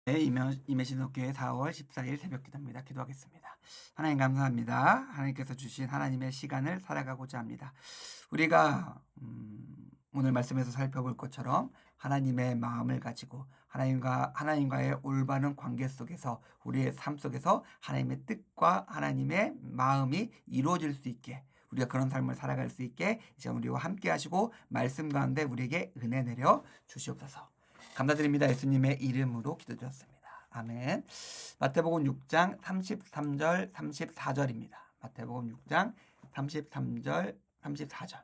네, 임해신학교회 4월 14일 새벽 기도입니다. 기도하겠습니다. 하나님 감사합니다. 하나님께서 주신 하나님의 시간을 살아가고자 합니다. 우리가 오늘 말씀에서 살펴볼 것처럼 하나님의 마음을 가지고 하나님과의 올바른 관계 속에서 우리의 삶 속에서 하나님의 뜻과 하나님의 마음이 이루어질 수 있게 우리가 그런 삶을 살아갈 수 있게 이제 우리와 함께 하시고 말씀 가운데 우리에게 은혜 내려 주시옵소서. 감사드립니다. 예수님의 이름으로 기도드렸습니다. 아멘. 마태복음 6장 33절 34절입니다. 마태복음 6장 33절 34절.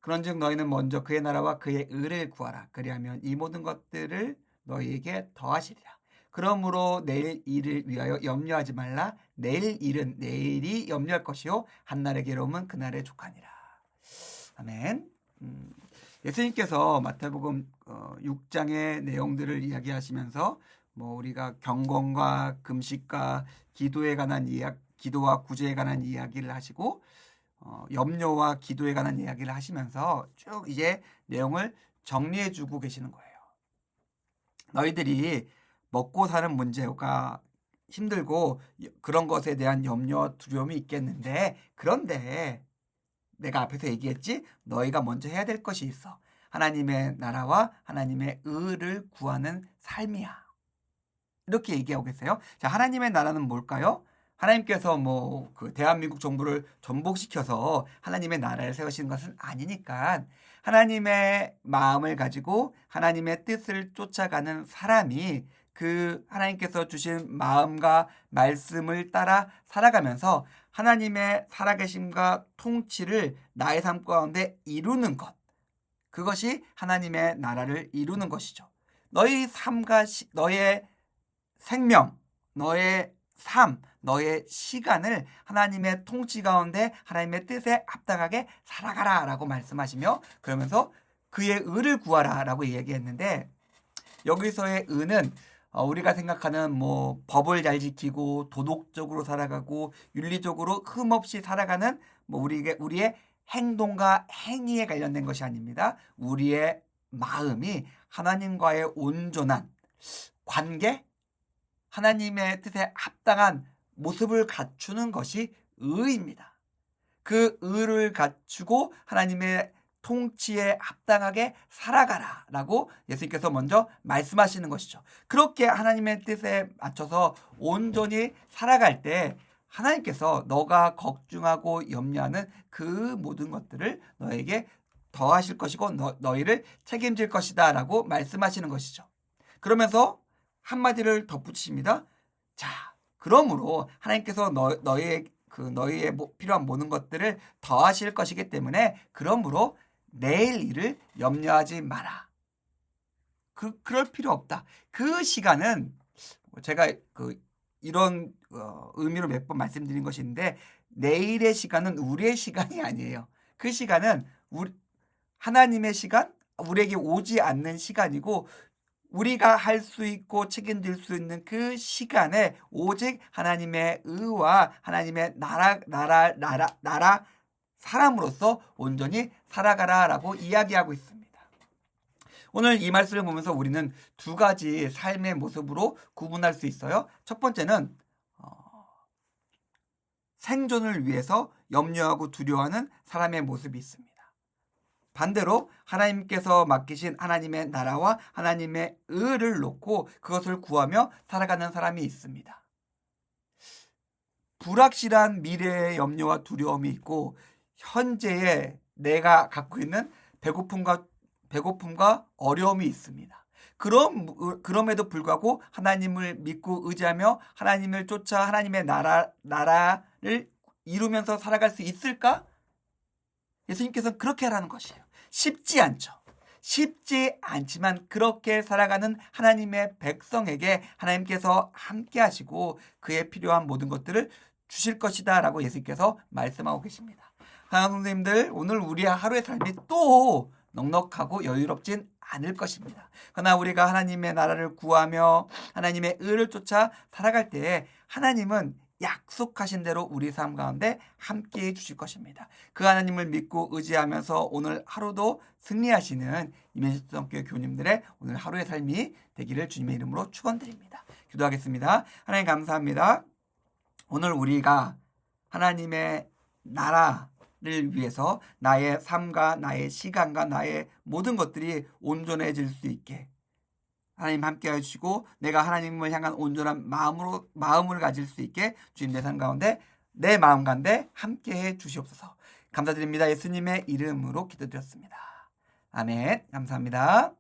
그런즉 너희는 먼저 그의 나라와 그의 의를 구하라. 그리하면 이 모든 것들을 너희에게 더하시리라. 그러므로 내일 일을 위하여 염려하지 말라. 내일 일은 내일이 염려할 것이요 한날의 괴로움은 그날의 족하니라. 아멘. 예수님께서 마태복음 6장의 내용들을 이야기하시면서 우리가 경건과 금식과 기도와 구제에 관한 이야기를 하시고 염려와 기도에 관한 이야기를 하시면서 쭉 이제 내용을 정리해 주고 계시는 거예요. 너희들이 먹고 사는 문제가 힘들고 그런 것에 대한 염려와 두려움이 있겠는데, 그런데 내가 앞에서 얘기했지? 너희가 먼저 해야 될 것이 있어. 하나님의 나라와 하나님의 의를 구하는 삶이야. 이렇게 얘기하고 계세요. 자, 하나님의 나라는 뭘까요? 하나님께서 그 대한민국 정부를 전복시켜서 하나님의 나라를 세우시는 것은 아니니까 하나님의 마음을 가지고 하나님의 뜻을 쫓아가는 사람이 그 하나님께서 주신 마음과 말씀을 따라 살아가면서 하나님의 살아계심과 통치를 나의 삶 가운데 이루는 것. 그것이 하나님의 나라를 이루는 것이죠. 너의 삶과 너의 생명, 너의 삶, 너의 시간을 하나님의 통치 가운데 하나님의 뜻에 합당하게 살아가라 라고 말씀하시며, 그러면서 그의 의를 구하라 라고 얘기했는데, 여기서의 의는 우리가 생각하는 법을 잘 지키고 도덕적으로 살아가고 윤리적으로 흠없이 살아가는 우리의 행동과 행위에 관련된 것이 아닙니다. 우리의 마음이 하나님과의 온전한 관계, 하나님의 뜻에 합당한 모습을 갖추는 것이 의입니다. 그 의를 갖추고 하나님의 통치에 합당하게 살아가라 라고 예수님께서 먼저 말씀하시는 것이죠. 그렇게 하나님의 뜻에 맞춰서 온전히 살아갈 때 하나님께서 너가 걱정하고 염려하는 그 모든 것들을 너에게 더하실 것이고 너희를 책임질 것이다 라고 말씀하시는 것이죠. 그러면서 한마디를 덧붙이십니다. 자, 그러므로 하나님께서 너희의 필요한 모든 것들을 더하실 것이기 때문에 그러므로 내일 일을 염려하지 마라. 그럴 필요 없다. 그 시간은 제가 이런 의미로 몇 번 말씀드린 것인데, 내일의 시간은 우리의 시간이 아니에요. 그 시간은 하나님의 시간, 우리에게 오지 않는 시간이고, 우리가 할 수 있고 책임질 수 있는 그 시간에 오직 하나님의 의와 하나님의 나라 사람으로서 온전히 살아가라라고 이야기하고 있습니다. 오늘 이 말씀을 보면서 우리는 두 가지 삶의 모습으로 구분할 수 있어요. 첫 번째는 생존을 위해서 염려하고 두려워하는 사람의 모습이 있습니다. 반대로 하나님께서 맡기신 하나님의 나라와 하나님의 의를 놓고 그것을 구하며 살아가는 사람이 있습니다. 불확실한 미래의 염려와 두려움이 있고 현재에 내가 갖고 있는 배고픔과 어려움이 있습니다. 그럼에도 불구하고 하나님을 믿고 의지하며 하나님을 쫓아 하나님의 나라를 이루면서 살아갈 수 있을까? 예수님께서는 그렇게 하라는 것이에요. 쉽지 않죠. 쉽지 않지만 그렇게 살아가는 하나님의 백성에게 하나님께서 함께 하시고 그에 필요한 모든 것들을 주실 것이다 라고 예수님께서 말씀하고 계십니다. 사랑하는 선생님들, 오늘 우리의 하루의 삶이 또 넉넉하고 여유롭진 않을 것입니다. 그러나 우리가 하나님의 나라를 구하며 하나님의 의를 쫓아 살아갈 때에 하나님은 약속하신 대로 우리 삶 가운데 함께해 주실 것입니다. 그 하나님을 믿고 의지하면서 오늘 하루도 승리하시는 이면식 성교회 교우님들의 오늘 하루의 삶이 되기를 주님의 이름으로 축원드립니다. 기도하겠습니다. 하나님 감사합니다. 오늘 우리가 하나님의 나라를 위해서 나의 삶과 나의 시간과 나의 모든 것들이 온전해질 수 있게 하나님 함께 해주시고 내가 하나님을 향한 온전한 마음을 가질 수 있게 주님 내 삶 가운데 내 마음 가운데 함께 해 주시옵소서. 감사드립니다. 예수님의 이름으로 기도드렸습니다. 아멘. 감사합니다.